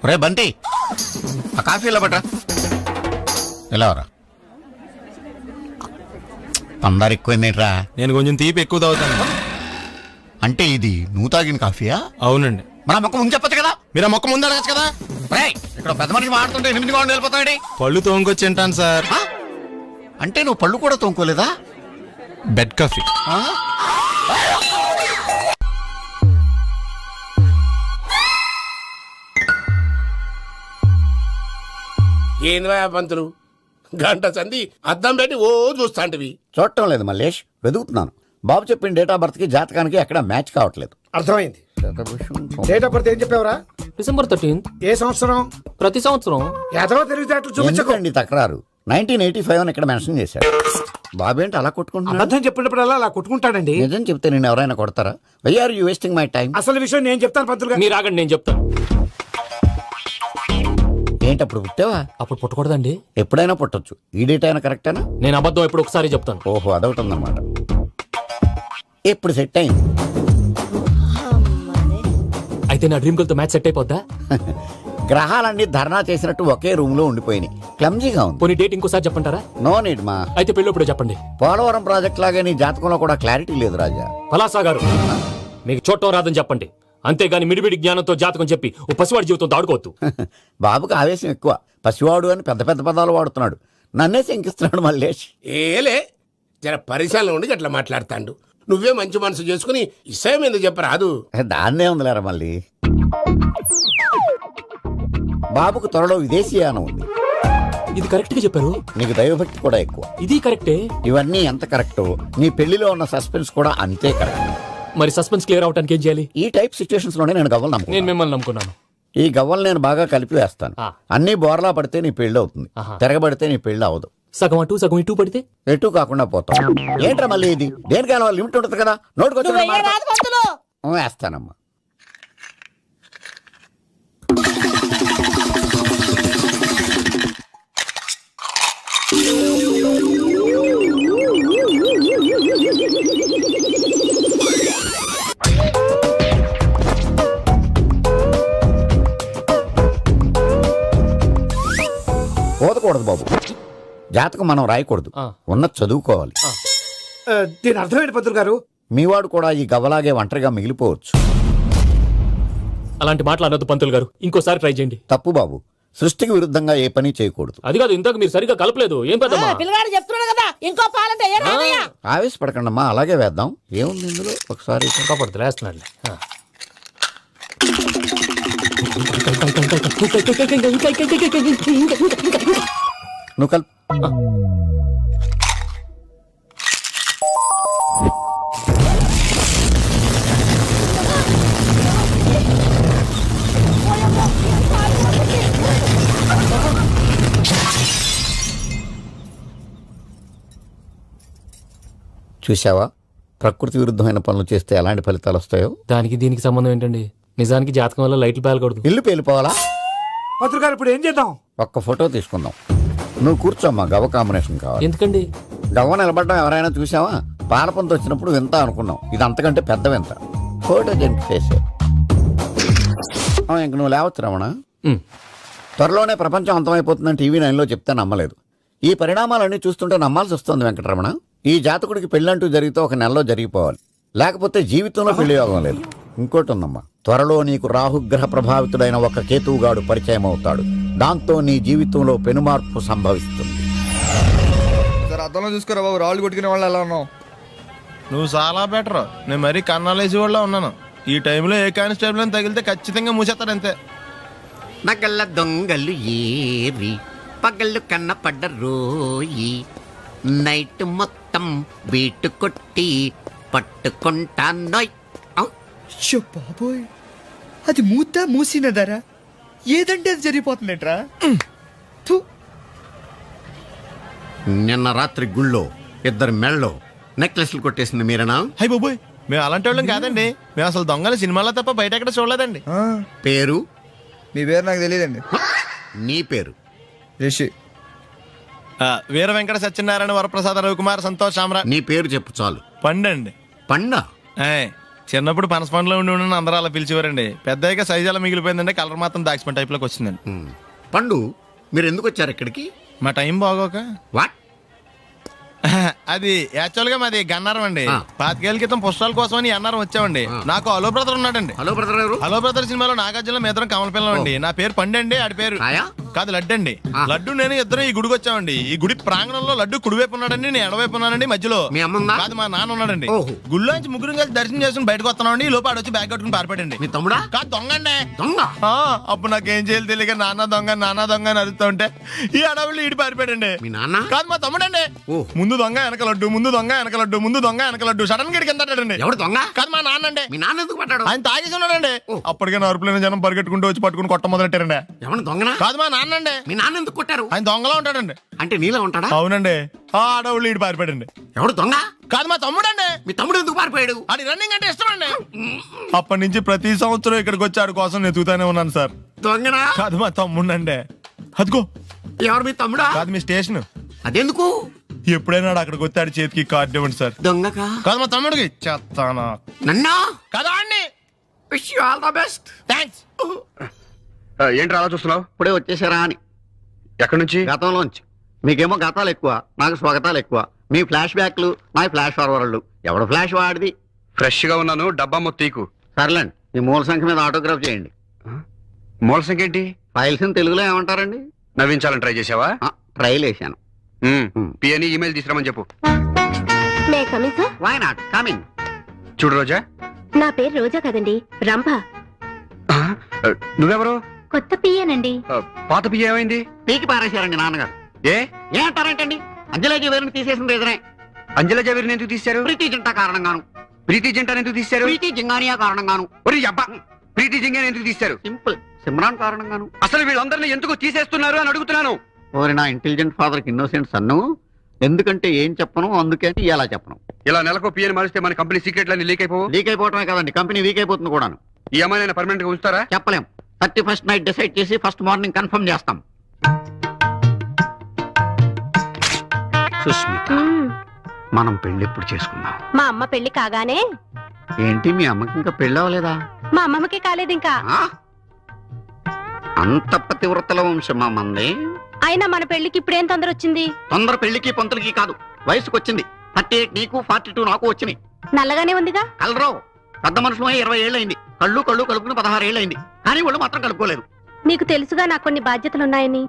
రే బంటి, ఆ కాఫీ ఇలా పట్రా. ఎలా రా? అందరు ఎక్కువైందేట్రా? నేను కొంచెం తీపి ఎక్కువ తాగుతాను. అంటే ఇది నువ్వు తాగిన కాఫీయా? అవునండి. మన మొక్క ముందు చెప్పచ్చు కదా. మీరు ఆ మొక్క ముందు అడగచ్చు కదా. ఇక్కడ పెద్ద మనిషి మాడుతుంటే 8 గంటలు వెళ్ళిపోతాడు. పళ్ళు తోముకొచ్చి తింటాను సార్. అంటే నువ్వు పళ్ళు కూడా తోముకోలేదా? Bed coffee. ఏంది పంతులు, గంట సంధి అద్దం పెట్టి ఓ చూస్తాంటివి? చూడటం లేదు మల్లేష్, వెతుకుతున్నాను. బాబు చెప్పిన డేట్ ఆఫ్ బర్త్ కి జాతకానికి ఎక్కడ మ్యాచ్ కావట్లేదు. అర్థమైంది. డేట్ ఆఫ్ బర్త్ ఏం చెప్పావురా? December 13th. ఏ సంవత్సరం? ప్రతి సంవత్సరం. ఎదవ తెలివితేటలు చూపించకండి. తక్రారు 1985 అని ఇక్కడ మెన్షన్ చేశాడు. బాబేంటి అలా కొట్టుకుంటున్నాడు? అబద్ధం చెప్పినప్పుడల్లా అలా కొట్టుకుంటాడండి. నిజం చెప్తే నేను ఎవరైనా కొడతారా? Why are you wasting my time? అసలు విషయం నేను చెప్తాను పంతులు గారు. మీరు ఆగండి, నేను చెప్తాను. ఏంటి అప్పుడు పుట్టావా? అప్పుడు పుట్టకూడదండి. ఎప్పుడైనా పుట్టొచ్చు. ఈ డేట్ అయినా కరెక్టేనా? నేను అబద్ధం ఎప్పుడు ఒకసారి చెప్తాను. ఓహో, అదొకటి ఉందన్నమాట. ఇప్పుడు సెట్ అయింది. అయితే నా డ్రీమ్ గర్ల్ తో మ్యాచ్ సెట్ అయిపోద్దా? గ్రహాలన్నీ ధర్నా చేసినట్టు ఒకే రూమ్ లో ఉండిపోయినాయి. క్లమ్జీగా ఉంది. పోనీ డేట్ ఇంకోసారి చెప్పంటారా? నో నీడ్ మా. అయితే పెళ్ళప్పుడు చెప్పండి. పోలవరం ప్రాజెక్ట్ లాగే నీ జాతకంలో కూడా క్లారిటీ లేదు రాజా. పలాసా గారు, మీకు చూడటం రాదని చెప్పండి. అంతేగాని మిడిమిడి జ్ఞానంతో జాతకం చెప్పి ఓ పసివాడి జీవితం దాడుకోవద్దు. బాబుకి ఆవేశం ఎక్కువ. పసివాడు అని పెద్ద పెద్ద పదాలు వాడుతున్నాడు. నన్నే శంకిస్తున్నాడు మల్లేష్. ఏలే, జర పరిశీలన ఉండి అట్లా మాట్లాడతాండు. నువ్వే మంచి మనసు చేసుకుని ఇష్టం ఎందుకు చెప్పరాదు? దాన్నే ఉందిలేరా మళ్ళీ. బాబుకు త్వరలో విదేశీయానం ఉంది. ఇది కరెక్ట్ గా చెప్పారు. నీకు దైవభక్తి కూడా ఎక్కువ. ఇది కరెక్టే. ఇవన్నీ ఎంత కరెక్టో నీ పెళ్లిలో ఉన్న సస్పెన్స్ కూడా అంతే కరెక్ట్. మరి సస్పెన్స్ క్లియర్ అవడానికి ఏం చేయాలి? ఈ టైప్ సిచ్యువేషన్స్ లోనే నేను గవ్వలు నమ్ముకున్నాను. నేను మిమ్మల్ని నమ్ముకున్నాను. ఈ గవ్వలు నేను బాగా కలిపి వేస్తాను. అన్ని బోర్లా పడితే నీ పెళ్లి అవుతుంది, తిరగబడితే నీ పెళ్లి అవదు. సగం అటు సగం ఇటు పడితే ఎటు కాకుండా పోతాం. ఏంట్రా మళ్ళీ ఇది? దేనికైనా లిమిట్ ఉంటుంది కదా. నోటుకొచ్చి వేస్తానమ్మా. పోదకూడదు బాబు. జాతకం మనం రాయకూడదు, ఉన్నది చదువుకోవాలి. దీని అర్థమైంది పంతులు గారు. మీవాడు కూడా ఈ గవ్వలాగే ఒంటరిగా మిగిలిపోవచ్చు. అలాంటి మాటలు అనొద్దు పంతులు గారు. ఇంకోసారి ట్రై చేయండి. తప్పు బాబు. సృష్టికి విరుద్ధంగా ఏ పని చేయకూడదు. అది కాదు, ఇంతకు మీరు సరిగ్గా కలపలేదు. ఏం పెద్దమ్మా? పిల్లగాడు చెప్తున్నాడు కదా, ఇంకో పాలంటే ఆవేశపడకండమ్మా, అలాగే వేద్దాం. ఏముంది ఇందులో? ఒకసారి కాపాడుతు వేస్తున్నాడు. నువ్వు కల్. చూసావా, ప్రకృతి విరుద్ధమైన పనులు చేస్తే ఎలాంటి ఫలితాలు వస్తాయో. దానికి దీనికి సంబంధం ఏంటండి? నిజానికి జాతకం వల్ల లైట్లు పేలకూడదు, ఇల్లు పేలిపోవాలా? పంతులు గారు ఇప్పుడు ఏం చేద్దాం? ఒక్క ఫోటో తీసుకుందాం. నువ్వు కూర్చోమ్మా, గవ్వ కాంబినేషన్ కావాలి. ఎందుకండి? గవ్వ నిలబడడం ఎవరైనా చూసావా? పాలపంత వచ్చినప్పుడు వింత అనుకున్నాం, ఇది అంతకంటే పెద్ద వింత. ఫోటో జంక్ చేసే ఇంక నువ్వు లేవచ్చు రమణ. త్వరలోనే ప్రపంచం అంతమైపోతుందని టీవీ 9లో చెప్తే నమ్మలేదు. ఈ పరిణామాలన్నీ చూస్తుంటే నమ్మాల్సి వస్తుంది వెంకటరమణ. ఈ జాతకుడికి పెళ్ళంటూ జరిగితే ఒక నెలలో జరిగిపోవాలి, లేకపోతే జీవితంలో పెళ్లి యోగం లేదు. ఇంకోటి ఉందమ్మా, త్వరలో నీకు రాహుగ్రహ ప్రభావితుడైన ఒక కేతువుగాడు పరిచయం అవుతాడు. దాంతో నీ జీవితంలో పెనుమార్పు సంభవిస్తుంది. అర్థంలో చూసుకోరా బాబు, రాళ్ళు కొట్టుకునే వాళ్ళు ఎలా ఉన్నావు? నువ్వు చాలా బెటర్. నేను మరీ కన్నాలేసి వాళ్ళ ఉన్నాను. ఈ టైంలో ఏ కానిస్టేబుల్ అని తగిలితే ఖచ్చితంగా మూసేస్తాడు అంతే. నగల్ల దొంగలు ఏరి పగళ్ళు కన్న పడ్డ రోయి, నైట్ మొత్తం బీటు కొట్టి పట్టుకుంటానోయ్. బాబోయ్, అది మూసినదరా? ఏదంటే అది జరిగిపోతుందేంట్రా? నిన్న రాత్రి గుళ్ళో ఇద్దరు మెళ్ళో నెక్లెస్లు కొట్టేసింది మీరేనా? హై బాబోయ్, మేము అలాంటి వాళ్ళం కాదండి. మేము అసలు దొంగలు సినిమాలో తప్ప బయట ఎక్కడ చూడలేదండి. పేరు? మీ పేరు నాకు తెలియదండి. నీ పేరు? రిషి. వీర వెంకట సత్యనారాయణ వరప్రసాద రవికుమార్ సంతోష్ సామ్రా. నీ పేరు చెప్పు చాలు. పండండి. పండా? చిన్నప్పుడు పనస పండులో ఉండి అందరూ అలా పిలిచేవారండి. పెద్దగా సైజ్ అలా మిగిలిపోయిందంటే కలర్ మాత్రం దాచిపోయిన టైప్లోకి వచ్చిందండి. పండు మీరు ఎందుకు వచ్చారు ఇక్కడికి? మా టైం బాగోక. వాట్? అది యాక్చువల్ గా మాది గన్నారం అండి. 5 ఏళ్ల క్రితం పుష్పాల కోసం అని అన్నారం వచ్చామండి. నాకు హలో బ్రదర్ ఉన్నాడండి. హలో బ్రదర్ ఎవరు? హలో బ్రదర్ సినిమాలో నాగార్జున మేదరం కమల పిల్లం అండి. నా పేరు పండు అండి. ఆడి పేరు కాదు లడ్డు అండి. లడ్డు నేను ఇద్దరు ఈ గుడికి వచ్చామండి. ఈ గుడి ప్రాంగణంలో లడ్డు కుడివైపు ఉన్నాడండి, నేను ఎడవైపు ఉన్నానండి. మధ్యలో కాదు మా నాన్న ఉన్నాడండి. గుళ్ళో నుంచి ముగ్గురు కలిసి దర్శనం చేసుకుని బయటకు వస్తున్నామండి. ఈ లోపు ఆడొచ్చి బ్యాగ్ కట్టుకుని పారిపోయాడండి. మీ తమ్ముడా? కాదు దొంగ అండి. దొంగ? అప్పుడు నాకేం చేయాలి తెలియక నాన్న దొంగ అని అరుస్తూ ఉంటే ఈ అడవులు ఈడి పారిపోయాడండి. మీ నాన్న? కాదు మా తమ్ముడండి. ముందు దొంగ వెనక లడ్డు, ముందు దొంగ వెనక లడ్డు, ముందు దొంగ వెనక లడ్డు. సడన్ గా కిందండి. ఎవరు దొంగ? కాదు మా నాన్న అండి. మీ నాన్న ఎందుకు పట్టాడు? ఆయన తాగేసి ఉన్నాడండి. అప్పటికే నరుపులైన జనం పరిగెట్టుకుంటూ వచ్చి పట్టుకుని కొట్ట మొదలెట్టారండి. ఎవరు దొంగనా? కాదు మా నాన్న అండి. మీ నాన్న ఎందుకు కొట్టారు? ఆయన దొంగలా ఉంటాడండి. అంటే నీలా ఉంటాడా? అవునండి. ఆ అడవులు ఈడు పారిపోయాడండి. ఎవడు దొంగ? కాదు మా తమ్ముడండి. మీ తమ్ముడు ఎందుకు పారిపోయాడు? అది రన్నింగ్ అంటే ఇష్టం అండి. అప్పటి నుంచి ప్రతి సంవత్సరం ఇక్కడికి వచ్చి ఆడి కోసం వెతుకుతానే ఉన్నాను సార్. దొంగనా? కాదు మా తమ్ముడండి. అదిగో. ఎవరు మీ తమ్ముడా? కాదు మీ స్టేషన్. అదెందుకు? ఎప్పుడైనా అక్కడికి వచ్చాడు చేతికి కార్డు ఇవ్వండి సార్. దొంగకా? కాదు మా తమ్ముడికి. చెత్తానా? నన్నా? కదా అండి. Wish you all the best. Thanks. ఏంటి అలా చూస్తున్నావు? ఇప్పుడే వచ్చేసారా అని. ఎక్కడి నుంచి? గతంలోంచి. మీకేమో గతాలు ఎక్కువ, నాకు స్వాగతాలు ఎక్కువ. మీ ఫ్లాష్ బ్యాక్లు, నా ఫ్లాష్ ఫార్వర్డ్లు. ఎవడు ఫ్లాష్ వాడిది? ఫ్రెష్ గా ఉన్నాను. డబ్బా మొత్తీకు. సర్లేండి, ఈ మూల సంఖ్య మీద ఆటోగ్రాఫ్ చేయండి. మూల సంఖ్య ఏంటి? ఫైల్స్ తెలుగులో ఏమంటారండి? నవ్వించాలని ట్రై చేసావా? ట్రైల్ వేసాను. పిఎని ఈమెయిల్ తీసుకురామని చెప్పు. Why not coming. చూడు రోజా. నా పేరు రోజా కదండి, రంభ. నువ్వెవరు? కొత్త పియ్యనండి. పాత పియ్య ఏమైంది? పీకి పారేశారండి నాన్నగారు. ఏ అంటారేంటండి? అంజలేజీ వేరుని తీసేసింది ఎదురే. అంజల జవేరిని ఎందుకు తీశారు? ప్రీతి జింటా కారణంగాను. ప్రీతి జింటాను ఎందుకు తీశారు? ప్రీతి జింగానియా కారణంగాను. అబ్బా, ప్రీతి జింగాని ఎందుకు తీశారు? సింపుల్, సిమ్రాన్ కారణంగాను. అసలు వీళ్ళందరినీ ఎందుకు తీసేస్తున్నారు అని అడుగుతున్నాను. ఓరి నా ఇంటెలిజెంట్ ఫాదర్ కి ఇన్నోసెంట్ సన్ను. ఎందుకంటే ఏం చెప్పను, అందుకే ఇలా చెప్పను. ఇలా నెలకు పిఎని మారిస్తే మన కంపెనీ సీక్రెట్లన్నీ లీక్ అయిపోవు. లీక్ అయిపోవటమే కదండి, కంపెనీ వీక్ అయిపోతుంది కూడాను. ఈ అమ్మాయిని పర్మనెంట్ గా ఉంచుతారా? చెప్పలేం. 31st నైట్ డిసైడ్ చేసి ఫస్ట్ మార్నింగ్ కన్ఫర్మ్ చేస్తాం. సుస్మిత, మనం పెళ్లి ఎప్పుడు చేసుకుందాం? మా అమ్మ పెళ్లి కాగానే. ఏంటి మీ అమ్మకి ఇంకా పెళ్లి అవ్వలేదా? మా అమ్మమ్మకి కాలేదు ఇంకా. అంత పతివ్రతల వంశమా మంది? అయినా మన పెళ్లికి ఇప్పుడేం తొందర వచ్చింది? తొందర పెళ్లికి పంతులకి కాదు, వయసుకు వచ్చింది. 38 నీకు, 42 నాకు వచ్చినాయి. నల్లగానే ఉందిగా. కలరావు. పెద్ద మనుషులు 20 ఏళ్ళైంది. కళ్ళు కలుపుకుని 16 ఏళ్ళైంది. కానీ వాళ్ళు మాత్రం కలుపుకోలేదు. నీకు తెలుసుగా నాకు కొన్ని బాధ్యతలున్నాయని.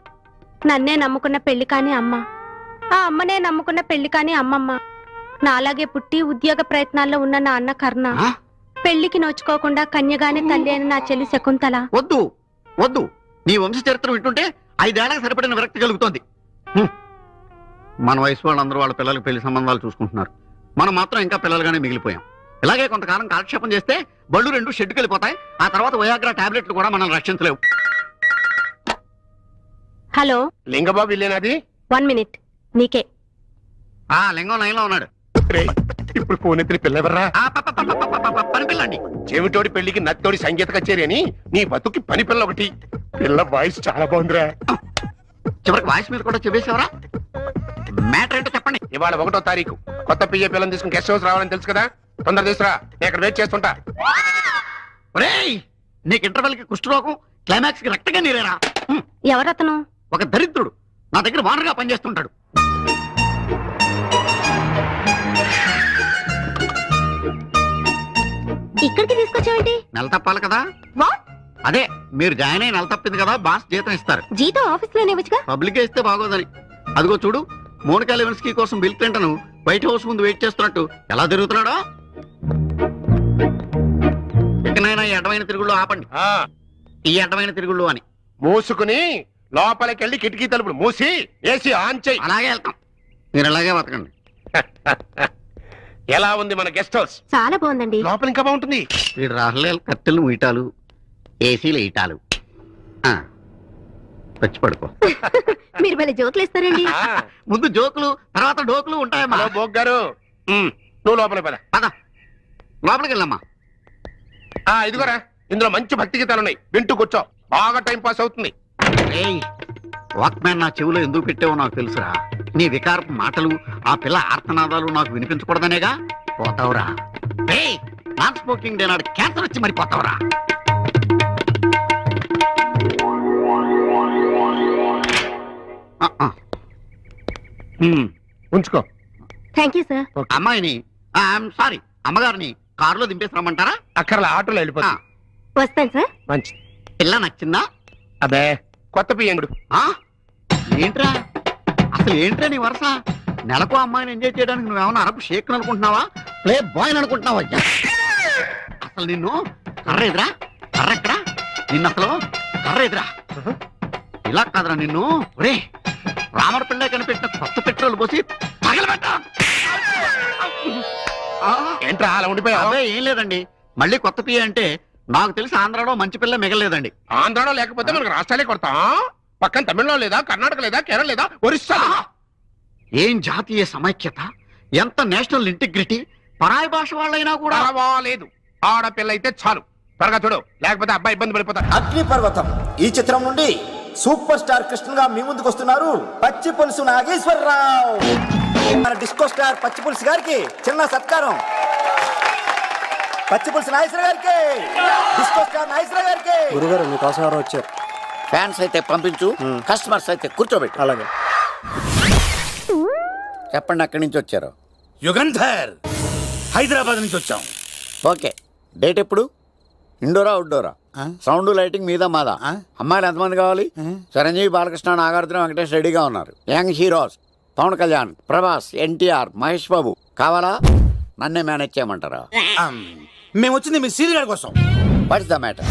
నన్నే నమ్ముకున్న పెళ్లి కాని అమ్మ, ఆ అమ్మనే నమ్ముకున్న పెళ్లి కాని అమ్మమ్మ, నాలాగే పుట్టి ఉద్యోగ ప్రయత్నాల్లో ఉన్న నా అన్న కర్ణ, పెళ్లికి నోచుకోకుండా కన్యగానే తల్లి అయిన నా చెల్లి శకుంతల. వద్దు వద్దు, నీ వంశ చరిత్ర వింటుంటే 5 ఏళ్లకు సరిపడిన విరక్తి కలుగుతోంది. మన వయసు వాళ్ళందరూ వాళ్ళ పిల్లలకి పెళ్లి సంబంధాలు చూసుకుంటున్నారు. మనం మాత్రం ఇంకా పిల్లలుగానే మిగిలిపోయాం. ఇలాగే కొంతకాలం కాలక్షేపం చేస్తే బళ్ళు 2 షెడ్డుకి వెళ్ళిపోతాయి. ఆ తర్వాత వయాగ్రా టాబ్లెట్లు కూడా మనల్ని రక్షించలేవు. హలో లింగబాబు ఇల్లేనాది? 1 minute. నీకే. లింగం లైన్లో ఉన్నాడు. ఇప్పుడు ఫోన్ ఎత్తిన పిల్లెవర్రా? పని పిల్లండి. చెవిటోడి పెళ్లికి నత్తోడి సంగీత కచేరీ అని నీ బతుకి పని పిల్ల ఒకటి. పిల్ల వాయిస్ చాలా బాగుందిరా. చివరికి వాయిస్ మీద కూడా చెప్పేసేవరా? మ్యాటర్ ఏంటో చెప్పండి. ఇవాళ 1వ తారీఖు. కొత్త పియ్య పిల్లని తీసుకుని గెస్ట్ హౌస్ రావాలని తెలుసు కదా. తొందర తీసుకురా, నేను ఇక్కడ వెయిట్ చేస్తుంటా. ఒరేయ్, నీకు ఇంటర్వెల్ కి కుష్ఠరోగం, క్లైమాక్స్ కి రక్తగా నీరేరా. ఎవరతను? ఒక దరిద్రుడు నా దగ్గర వానరుగా పనిచేస్తుంటాడు. ఇక్కడికి తీసుకొచ్చావేంటి? నెల తప్పాలి కదా. అదే మీరు జాయిన్ అయి నెల తప్పింది కదా, బాస్ జీతం ఇస్తారు. జీతం ఆఫీస్ లోనే వచ్చుగా. పబ్లిక్ ఇస్తే బాగోదని. అదిగో చూడు, మోనికా లెవిన్స్కీ కోసం బిల్ క్లింటన్ వైట్ హౌస్ ముందు వెయిట్ చేస్తున్నట్టు ఎలా తిరుగుతున్నాడో. ఇకనైనా ఈ అడ్డమైన తిరుగుళ్ళు ఆపండి. ఈ అడ్డమైన తిరుగుళ్ళు అని మూసుకుని లోపలికి వెళ్ళి కిటికీ తలుపులు మూసి ఏసీ ఆన్ చేయి. అలాగే వెళ్తాం. మీరు అలాగే బతకండి. ఎలా ఉంది మన గెస్ట్ హౌస్? చాలా బాగుందండి. లోపల ఇంకా బాగుంటుంది. వీడు రాహుల్ కట్టెలు ముయిటాలు, ఏసీలు ఇటాలు. వచ్చి పడుకో. మీరు భలే జోకులు ఇస్తారండి. ముందు జోకులు, తర్వాత డోకులు ఉంటాయమ్మా. బోగ్ గారు, నువ్వు లోపలికి పద. పద, లోపలికి వెళ్ళమ్మా. ఇదిగోరా, ఇందులో మంచి భక్తి గీతాలు ఉన్నాయి, వింటూ కూర్చో. బాగా టైం పాస్ అవుతుంది. వాక్మ్యాన్ నా చెవిలో ఎందుకు పెట్టావో నాకు తెలుసురా. నీ వికారపు మాటలు, ఆ పిల్ల ఆర్తనాదాలు నాకు వినిపించకూడదనేగా. పోతావురా. నాన్ స్మోకింగ్ డే నాడు క్యాన్సర్ వచ్చి మరిపోతావరా. ఉంచుకో. Thank you sir. అమ్మాయిని సారీ అమ్మగారిని కారులో దింపేసి రమ్మంటారా? అక్కర్లా, ఆటోలో వెళ్ళిపోతా. వస్తాను సార్. మంచి పిల్ల నచ్చిందా? అబ్బే కొత్త పియ్యంగుడు. ఏంట్రా అసలు ఏంట్రా నీ వరుస? నెలకు అమ్మాయిని ఎంజాయ్ చేయడానికి నువ్వేమన్నా అరబ్ షేక్ అనుకుంటున్నావా, ప్లే బాయ్ అనుకుంటున్నావా? అసలు నిన్ను కర్ర ఎదురా, కర్ర ఎక్కడా నిన్ను, అసలు కర్ర ఎదురా. ఇలా కాదురా నిన్ను, రే రామర్ పిల్ల కనిపెట్టిన కొత్త పెట్రోల్ పోసి తగలబెట్టా. ఏంట్రా అలా ఉండిపోయావు? అదే ఏం లేదండి, మళ్ళీ కొత్త పియ్య అంటే నాకు తెలిసి ఆంధ్రాలో మంచి పిల్ల మిగలేదండి. ఆంధ్రాలో లేకపోతే మనకు రాష్ట్రాలే కొడతాం. పక్కన తమిళనాడు లేదా, కర్ణాటక లేదా, కేరళ లేదా, ఒరిస్సా. ఏం జాతీయ సమైక్యత, ఎంత నేషనల్ ఇంటిగ్రిటీ. పరాయి భాష వాళ్ళైనా కూడా పర్వాలేదు, ఆడపిల్ల అయితే చాలు. త్వరగా చూడు, లేకపోతే అబ్బాయి ఇబ్బంది పడిపోతాడు. అగ్నిపర్వతం ఈ చిత్రం నుండి సూపర్ స్టార్ కృష్ణగా మీ ముందుకు వస్తున్నారు పచ్చి పులుసు నాగేశ్వరరావు. మన డిస్కో స్టార్ పచ్చి పులుసు గారికి చిన్న సత్కారం. పచ్చి పులుసు నాగేశ్వర గారికి, డిస్కో స్టార్ నాగేశ్వర గారికి. గురుగారు మీకోసం ఎవరు వచ్చారు? ఫ్యాన్స్ అయితే పంపించు, కస్టమర్స్ అయితే కూర్చోబెట్టు. అలాగే చెప్పండి, అక్కడి నుంచి వచ్చారు? యుగంధర్, హైదరాబాద్ నుంచి వచ్చాం. ఓకే, డేట్ ఎప్పుడు? ఇండోరా అవుట్డోరా? సౌండ్ లైటింగ్ మీద మాదా? అమ్మాయిలు ఎంతమంది కావాలి? చిరంజీవి, బాలకృష్ణ, నాగార్జున, వెంకటేష్ రెడీగా ఉన్నారు. Young heroes Pawan Kalyan, Prabhas, NTR, Mahesh Babu. కావాలా? నన్నే మేనేజ్ చేయమంటారా? మేము వచ్చింది మీ సీరియల్ కోసం. What's the matter?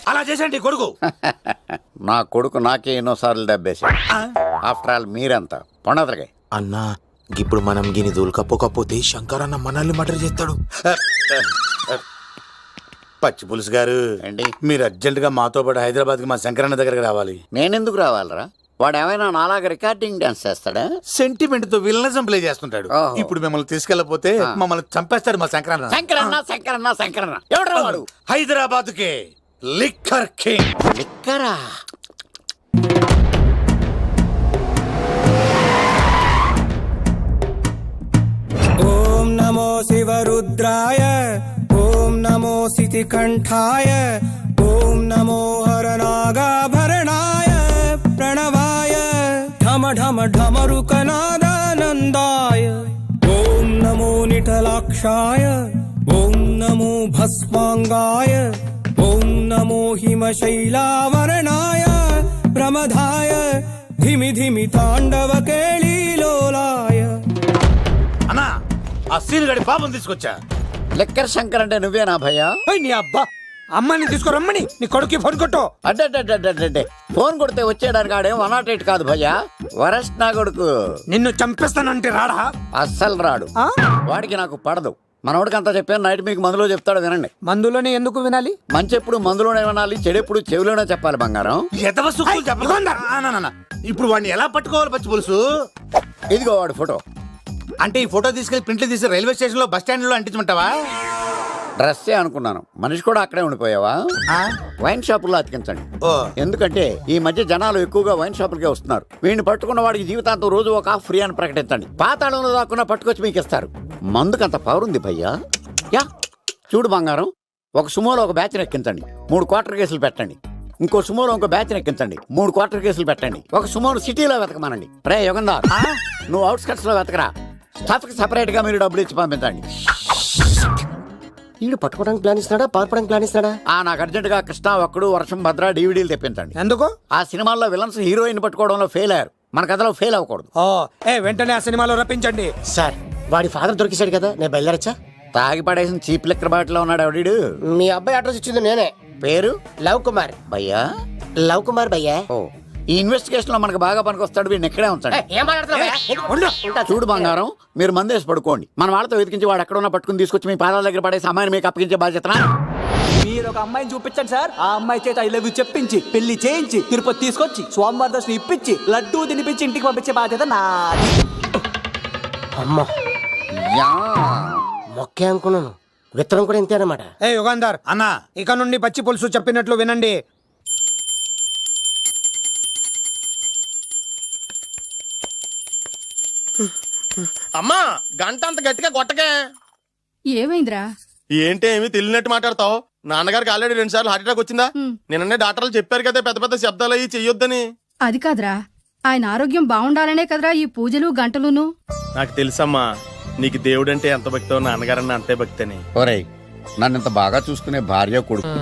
అలా చేసండి కొడుకు. నా కొడుకు నాకే ఎన్నోసార్లు దెబ్బేసి. ఆఫ్టర్ ఆల్ మీరంతా పొండదరగా. అన్నా ఇప్పుడు మనం గిని దూల్కపోకపోతే శంకర్ అన్న మనల్ని మర్డర్ చేస్తాడు. పచ్చి పులుసు గారు ఏంటి? మీరు అర్జెంట్ గా మాతో పాటు హైదరాబాద్ కి మా శంకరన్న దగ్గరకు రావాలి. నేనెందుకు రావాలరా? వాడు ఏమైనా నాలాగా రికార్డింగ్ డాన్స్ చేస్తాడా? సెంటిమెంట్ తో విలనిజం ప్లే చేస్తుంటాడు. ఓహో. ఇప్పుడు మిమ్మల్ని తీసుకెళ్లపోతే మమ్మల్ని చంపేస్తాడు మా శంకరన్న. శంకరన్న శంకరన్న శంకరన్న ఎవడు వాడు? హైదరాబాద్ కే లిక్కర్ కింగ్. లిక్కరా? ఓం నమో శివరుద్రాయ, ఓం నమో సితికంఠాయ, ఓం నమో హరనాగాభరణాయ ప్రణవాయ ఢమ ఢమ ఢమరుకనాదానందాయ. ఓం నమో నిఠలాక్షాయ, ఓం నమో భస్మాంగాయ, ఓం నమో హిమశైలావరణాయ ప్రమదాయ ధిమి ధిమి తాండవ కేళీలోలాయ. అన్నా ఆ సీన్ గడి పాపం తీసుకొచ్చా. లిక్కర్ శంకర్ అంటే నువ్వేనా భయ్యా? నీ అబ్బా, అమ్మాయిని తీసుకురమ్మని నీ కొడుకు ఫోన్ కొట్టు. అడ్డే ఫోన్ కొడితే వచ్చేయడానికి ఆడేం 108 కాదు భయ్యా, వరస్ట్ నా కొడుకు. నిన్ను చంపేస్తానంటే రాడా? అస్సలు రాడు. వాడికి నాకు పడదు. మనోడికి అంతా చెప్పాను, నైట్ మీకు మందులో చెప్తాడు వినండి. మందులోనే ఎందుకు వినాలి? మంచి ఎప్పుడు మందులోనే వినాలి, చెడెప్పుడు చెవిలోనే చెప్పాలి బంగారం. ఇప్పుడు వాడిని ఎలా పట్టుకోవాలి పచ్చి పులుసు? ఇదిగో వాడు ఫోటో. అంటే ఈ ఫోటో తీసుకెళ్లి ప్రింట్లు తీసి రైల్వే స్టేషన్ లో బస్ స్టాండ్ లో అంటించమంటావా? డ్రెస్సే అనుకున్నాను, మనిషి కూడా అక్కడే ఉండిపోయావా? వైన్ షాపుల్లో అతికించండి. ఎందుకంటే ఈ మధ్య జనాలు ఎక్కువగా వైన్ షాపులకే వస్తున్నారు. వీడిని పట్టుకున్న వాడికి జీవితాంతం రోజు ఒక ఆఫ్ ఫ్రీ అని ప్రకటించండి. పాతాళంలో దాక్కున్నా పట్టుకొచ్చి మీకు ఇస్తారు. మందుకంత పవర్ ఉంది భయ్యా. యా చూడు బంగారం, ఒక సుమోలో ఒక బ్యాచ్ ఎక్కించండి, 3 క్వార్టర్ కేసులు పెట్టండి. ఇంకో సుమోలో ఇంకో బ్యాచ్ ఎక్కించండి, 3 క్వార్టర్ కేసులు పెట్టండి. ఒక సుమోను సిటీలో వెతకమానండి. రే యుగంధర్, నువ్వు అవుట్స్కట్స్ లో వెతకరా. స్టాఫ్ కి సెపరేట్ గా మీరు డబ్బులు ఇచ్చి పంపించండి. వీడు పట్టుకోవడానికి ప్లాన్ ఇస్తాడా, పారిపోవడానికి ప్లాన్ ఇస్తాడా? నాకు అర్జెంట్ గా కృష్ణ, ఒక్కడు, వర్షం, భద్ర డివిడీలు తెప్పించండి. ఎందుకు? ఆ సినిమాల్లో విలన్స్ హీరోయిన్ పట్టుకోవడంలో ఫెయిల్ అయ్యారు, మన కథలో ఫెయిల్ అవ్వకూడదు. వెంటనే ఆ సినిమాలో రప్పించండి. సార్ వాడి ఫాదర్ దొరికేశాడు కదా, నేను బయలుదేరచ్చా? తాగి పడేసిన చీప్ లిక్కర్ బాటిలో ఉన్నాడు ఎవడీడు? మీ అబ్బాయి అడ్రస్ ఇచ్చింది నేనే. పేరు? లవ్ కుమార్ భయ్యా. లవ్ కుమార్ భయ్యా. ఈ ఇన్వెస్టిగేషన్ లో మనకు బాగా పనికొస్తాడు, వీడిని ఎక్కడే ఉంచండి. చూడు బంగారం, మీరు మందేసి పడుకోండి. మన వాళ్ళతో వెతికించి వాడు ఎక్కడ ఉన్నా పట్టుకుని తీసుకొచ్చి మీ పాదాల దగ్గర పడేసి అమ్మాయిని మీకు అప్పగించే బాధ్యత. మీరు ఒక అమ్మాయిని చూపించండి సార్. ఆ అమ్మాయి చేత ఐ లవ్ యూ చెప్పించి పెళ్లి చేయించి తిరుపతి తీసుకొచ్చి స్వామివారి దర్శనం ఇప్పించి లడ్డూ తినిపించి ఇంటికి పంపించే బాధ్యత నాది. అమ్మా మొక్కే అనుకున్నాను, విత్తనం కూడా ఇంతేనమాట. యుగంధర్ అన్నా, ఇక నుండి పచ్చి పులుసు చెప్పినట్లు వినండి. అమ్మా గంట అంత గట్టిగా కొట్టకే. ఏమైందిరా? ఏంటి ఏమి తెలియనట్టు మాట్లాడతావు? నాన్నగారికి ఆల్రెడీ 2 సార్లు హార్ట్ అటాక్ వచ్చిందా? నిన్ననే డాక్టర్లు చెప్పారు కదా పెద్ద పెద్ద శబ్దాలు అయ్యి చెయ్యొద్దని. అది కాదురా, ఆయన ఆరోగ్యం బాగుండాలనే కదరా ఈ పూజలు గంటలును. నాకు తెలుసమ్మా, నీకు దేవుడంటే ఎంత భక్తో నాన్నగారన్న అంతే భక్తి అని. ఒరేయ్, నన్ను ఇంత బాగా చూసుకునే భార్య కొడుకు.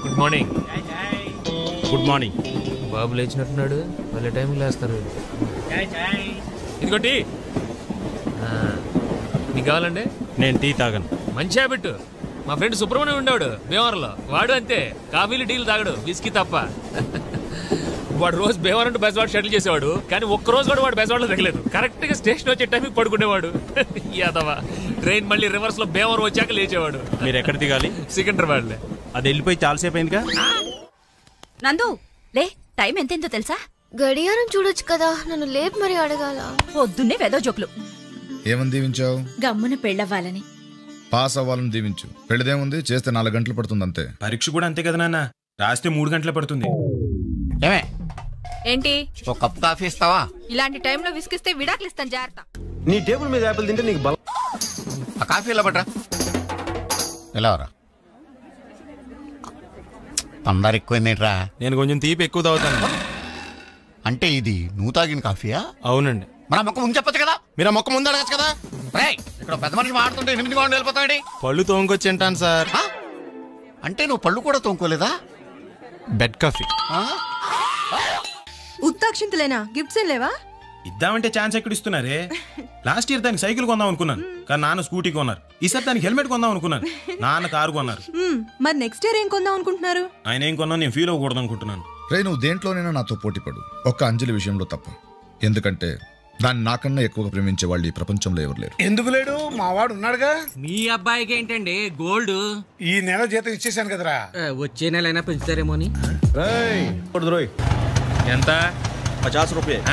Good morning. Good morning. బాబు లేచినట్టున్నాడు, మళ్ళీ టైం లేస్తారు. ఇదిగోటి నీకు కావాలండి? నేను టీ తాగను. మంచి హ్యాబిట్. మా ఫ్రెండ్ సుబ్రహ్మణ్యం ఉండేవాడు భీమవరంలో, వాడు అంతే, కాఫీలు టీలు తాగడు, విస్కీ తప్ప. వాడు రోజు భీమవరం టు బెజవాడ షటిల్ చేసేవాడు, కానీ ఒక్క రోజు కూడా వాడు బెజవాడలో తగలేదు. కరెక్ట్ గా స్టేషన్ వచ్చే టైంకి పడుకునేవాడు. యాదవా ట్రైన్ మళ్ళీ రివర్స్ లో భీమవరం వచ్చాక లేచేవాడు. మీరు ఎక్కడ దిగాలి? సికింద్రాబాద్. అది వెళ్ళిపోయి చాలాసేపు అయిందిగా. నందు లే, టైం ఎంతెంతో తెలుసా? గడియారం చూడొచ్చు కదా, నన్ను లేపు మరి అడగాల. పొద్దున్నే వెదో జోకులు. ఏమని దీవించావు? గమ్మున పెళ్ళవ్వాలని. పాస్ అవ్వాలని దీవించు. పెళ్ళదేముంది, చేస్తే 4 గంటలు పడుతుంది అంతే. పరీక్ష కూడా అంతే కదా నాన్న, రాస్తే 3 గంటలే పడుతుంది. ఏమే ఏంటి? ఒక కప్ కాఫీ ఇస్తావా? ఇలాంటి టైంలో విసిగిస్తే విడాకులు ఇస్తాను, జాగ్రత్త. నీ టేబుల్ మీద యాపిల్ తింటే నీకు బలం. ఆ కాఫీ ఇలా పట్రా. ఎలా రా, పందారు ఎక్కువైందేట్రా? నేను కొంచెం తీపి ఎక్కువ తాగుతాను. అంటే ఇది నువ్వు తాగిన కాఫీయా? అవునండి. మన మొక్క ముందు చెప్పచ్చు కదా. మీరు ఆ మొక్క ముందు అడగచ్చు కదా. ఇక్కడ పెద్ద మనిషి మాడుతుంటే 8 గంటలు వెళ్ళిపోతాడు. పళ్ళు తోముకొచ్చి తింటాను సార్. అంటే నువ్వు పళ్ళు కూడా తోముకోలేదా? Bed coffee. ఉత్తాక్షింతలేనా? గిఫ్ట్స్ ఏం లేవా? ఇద్దామంటే ఛాన్స్ ఎక్కడ ఇస్తున్నారే? లాస్ట్ ఇయర్ దానికి సైకిల్ కొందాం అనుకున్నాను, కానీ నాన్న స్కూటీ కొన్నారు. ఈసారి దానికి హెల్మెట్ కొందాం అనుకున్నాను, నాన్న కారు కొన్నారు. మరి నెక్స్ట్ ఇయర్ ఏం కొందాం అనుకుంటున్నారు? ఆయన ఏం కొన్నా నేను ఫీల్ అవ్వకూడదు అనుకుంటున్నాను. రే, నువ్వు దేంట్లోనైనా నాతో పోటీ పడు, ఒక్క అంజలి విషయంలో తప్ప. ఎందుకంటే దాన్ని నాకన్నా ఎక్కువగా ప్రేమించే వాళ్ళు ఈ ప్రపంచంలో ఎవరు లేరు. ఎందుకు లేడు? మావాడు ఉన్నాడుగా. మీ అబ్బాయికి ఏంటండి గోల్డ్? ఈ నెల జీతం ఇచ్చేసాను కదరా. వచ్చే నెల అయినా పెంచుతారేమో అని. ఎంత? 50 రూపాయలు.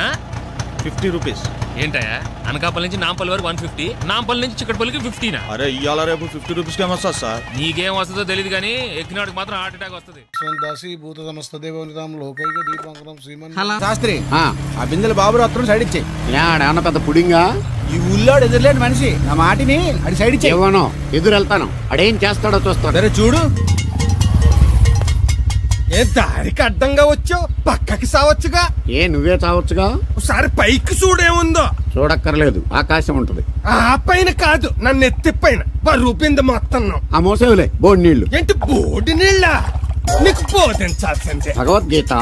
50 రూపీస్. ఏంటయ్యా, అనకాపల్లి నుంచి నాంపల్లి వరకు 150, నాంపల్లి నుంచి చిక్కడపల్లికి 50. అరే ఇవాళ రేపు 50 రూపీస్ కి వస్తుంది సార్. నీకేం వస్తుందో తెలియదు కానీ ఎక్కినాడికి మాత్రం హార్ట్ అటాక్ వస్తుంది. శాస్త్రి, ఆ బిందెలు బాబు అత్తరం సైడ్ ఇచ్చే. ఏమన్నా పెద్ద పుడింగా? ఈ ఊళ్ళో ఎదురులేని మనిషి, నా మాటిని అది సైడ్ ఇచ్చే. ఇవ్వను, ఎదురు వెళ్తాను, అడేం చేస్తాడో చూస్తాడు. సరే చూడు. ఏ దారికి అడ్డంగా వచ్చావు, పక్కకి సావచ్చుగా. ఏ నువ్వే చావచ్చుగా. ఒకసారి పైకి చూడేముందో. చూడక్కర్లేదు, ఆకాశం ఉంటది. ఆ పైన కాదు, నన్ను ఎత్తి పైన రూపింది మొత్తం. ఆ మోసేవులే బోడి నీళ్లు. ఏంటి బోడి నీళ్ళ? నీకు బోధించాల్సిందే. భగవద్గీత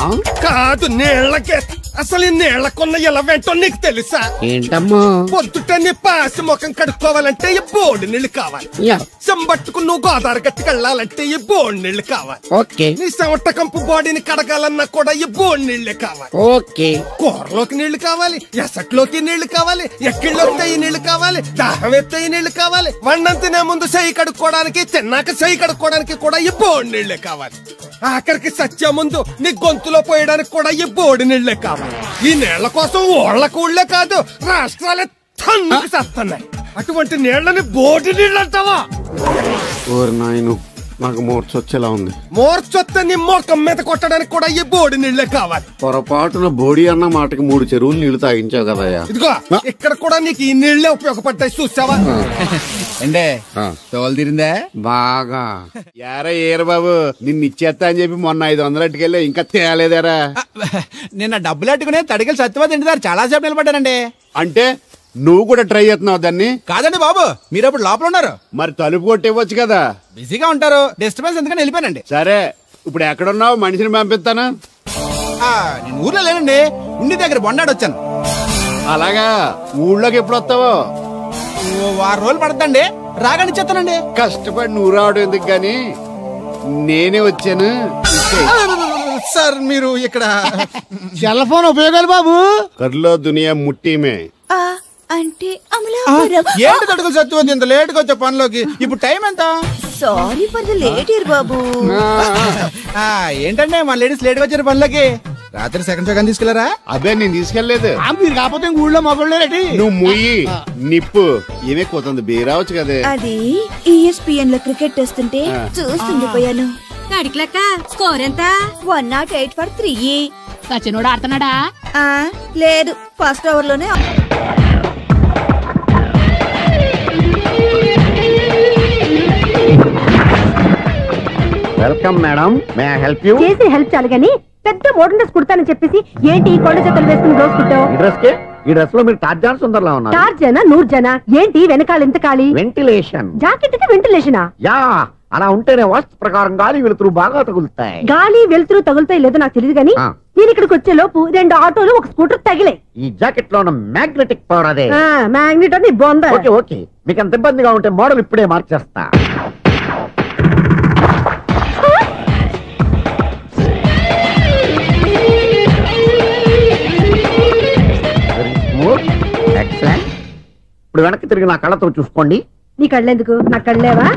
కాదు, నీళ్ళకే. అసలు ఈ నీళ్లకున్న ఎలా వెంటో నీకు తెలుసా? ఏంటమ్మా? పొద్దుట నీ పాసి ముఖం కడుక్కోవాలంటే ఈ బోడి నీళ్లు కావాలి. చెంబట్టుకు నువ్వు గోదావరి గట్టుకు వెళ్ళాలంటే ఈ బోడి నీళ్లు కావాలి. ఓకే. నీ చెమట కంపు బాడీని కడగాలన్నా కూడా ఈ బోడి నీళ్లే కావాలి. ఓకే. కూరలోకి నీళ్లు కావాలి, ఎసట్లోకి నీళ్లు కావాలి, ఎక్కిళ్ళొస్తే ఈ నీళ్లు కావాలి, దాహం ఎత్తే ఈ నీళ్లు కావాలి. వండంతినే ముందు చెయ్యి కడుక్కోవడానికి, తిన్నాక చెయ్యి కడుక్కోవడానికి కూడా ఈ బోడి నీళ్లే కావాలి. ఆఖరికి సత్య ముందు నీ గొంతులో పోయడానికి కూడా ఈ బోడి నీళ్లే కావాలి. ఈ నీళ్ల కోసం ఓళ్లకు ఊళ్ళే కాదు, రాష్ట్రాలే తన్నుకు చేస్తున్నాయి. అటువంటి నీళ్లని బోడి నీళ్ళు అంటావా? నాకు మూర్చొచ్చేలా ఉంది. మూర్చొత్తే నీ మోకం మీద కొట్టడానికి కూడా ఈ బోడి నీళ్లే కావాలి. పొరపాటున బోడి అన్న మాటకి 3 చెరువులు నీళ్లు తాగించావు కదయ్యా. ఇదిగో ఇక్కడ కూడా నీకు ఈ నీళ్లే ఉపయోగపడతాయి, చూసావా? అంటే తోలు తీరిందా? బాగా. యారా ఏరు బాబు, నిన్ను ఇచ్చేస్తా అని చెప్పి మొన్న 500 అట్టుకెళ్ళి ఇంకా తేలేదారా? నిన్న డబ్బులు అట్టుకునే తడికలు సత్యవాద ఇంటి దగ్గర చాలా సేపు నిలబడ్డానండి. అంటే నువ్వు కూడా ట్రై చేస్తున్నావు దాన్ని? కాదండి బాబు, మీరు అప్పుడు లోపల ఉన్నారు. మరి తలుపు కొట్టివ్వచ్చు కదా. బిజీగా ఉంటారు, డిస్టర్బెన్స్ ఎందుకని వెళ్ళిపోయానండి. సరే, ఇప్పుడు ఎక్కడున్నావు? మనిషిని పంపిస్తాను. నేను ఊర్లో లేనండి, ఉండి దగ్గర బొండాడు వచ్చాను. అలాగా, ఊళ్ళోకి ఎప్పుడు వస్తావో? 6 రోజులు పడుతుందండి, రాగానే చెప్తానండి. కష్టపడి నువ్వు రావడం ఎందుకు గాని నేనే వచ్చాను. సార్ మీరు ఇక్కడ సెల్ ఫోన్ ఉపయోగాలు బాబు? కర్లో దునియా ముట్టిమే. అంటే ఏంటి తడుకులు సత్తువది ఇంత లేట్ గా వచ్చే పనిలోకి? ఇప్పుడు టైం ఎంత? Sorry for the late year బాబు. ఏంటంటే మా లేడీస్ లేట్ గా వచ్చారు పనిలోకి. రాత్రి సెకండ్ షో తీసుకెళ్లారా? అదే నేను తీసుకెళ్లేదు. మీరు కాకపోతే ఊళ్ళో మగోళ్ళు నువ్వు ముయ్యి నిప్పు ఏమే కోతుంది బీరావచ్చు కదే. అది ESPN లో క్రికెట్ వస్తుంటే చూస్తుండిపోయాను. స్కోర్ ఎంత? 108 for 3. సచినోడు ఆడుతున్నాడా? లేదు, ఫస్ట్ ఓవర్ లోనే. Welcome madam, may I help you? చేసి హెల్ప్ చాలు గాని పెద్ద మోడల్ డ్రెస్ కుడతానని చెప్పేసి ఏంటి ఈ కొండ జతలు వేసుకుని రోజు కుట్టావు? ఈ డ్రెస్ కే, ఈ డ్రెస్ లో మీరు టార్జాన్ సుందర్లా ఉన్నారు. టార్జనా నూర్జనా ఏంటి వెనకాల ఎంత ఖాళీ? వెంటిలేషన్. జాకెట్ కి వెంటిలేషనా? యా, అలా ఉంటేనే వాస్తు ప్రకారం గాలి వెలుతురు బాగా తగులుతాయి. గాలి వెలుతురు తగులుతాయి లేదో నాకు తెలియదు గానీ నేను ఇక్కడికి వచ్చే లోపు 2 ఆటోలు ఒక స్కూటర్ తగిలే. ఈ జాకెట్ లో ఉన్న మ్యాగ్నెటిక్ పవర్ అదే. మ్యాగ్నెట్ అని బొంద. ఓకే ఓకే, మీకు అంత ఇబ్బందిగా ఉంటే మోడల్ ఇప్పుడే మార్చేస్తా. ఎక్సలెంట్. ఇప్పుడు వెనక్కి తిరిగి నా కళ్ళతో చూసుకోండి. నీ కళ్ళెందుకు, నా కళ్ళేవా?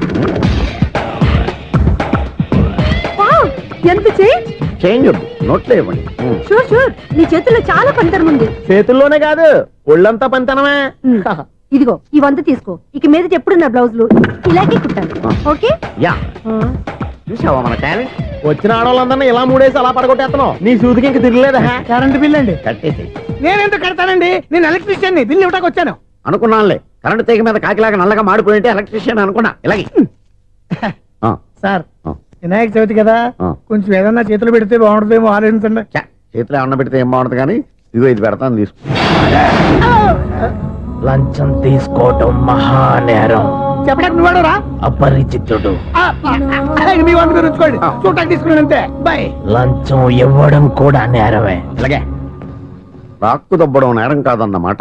ఎంత చేంజ్? చేంజ్ నోట్లో ఇవ్వండి. షూర్ షూర్, నీ చేతుల్లో చాలా పంతరం ఉంది. చేతుల్లోనే కాదు, ఒళ్ళంతా పంతనమే. ఇదిగో ఈ 100 తీసుకో. ఇక మీద ఎప్పుడు నా బ్లౌజులు ఇలాగే కుట్టాను. ఓకే? యా. చూసావా మన టాలెంట్? వచ్చిన ఆడవాళ్ళందరినీ ఇలా మూడేసి అలా పడగొట్టేస్తున్నావు. నీ సూదికి ఇంక తిరగలేదా? కరెంట్ బిల్ అండి. కట్టేసి. నేనెందుకు కడతానండి, నేను ఎలక్ట్రీషియన్, బిల్ ఇవ్వడానికి వచ్చాను. అనుకున్నానులే, కరెంట్ తీగ మీద కాకిలాగా నల్లగా మాడిపోయింటే ఎలక్ట్రీషియన్ అనుకున్నా. ఇలాగే సార్, వినాయక చవితి కదా, కొంచెం ఏదన్నా చేతులు పెడితే బాగుంటుందేమో ఆలోచించండి. చేతిలో ఏమన్నా పెడితే ఏం బాగుంటుంది కానీ ఇదిగో ఇది పెడతాను, తీసుకో. లంచం తీసుకోవటం మహానేరం. చెప్పడానికి నువ్వాడరా? అపరిచితుడు. మీ వంట మీరు ఉంచుకోండి, చూడటానికి తీసుకున్నాను అంతే. బాయ్. లంచం ఇవ్వడం కూడా నేరమే. ఇలాగే రాక్కు దబ్బడం నేరం కాదన్నమాట.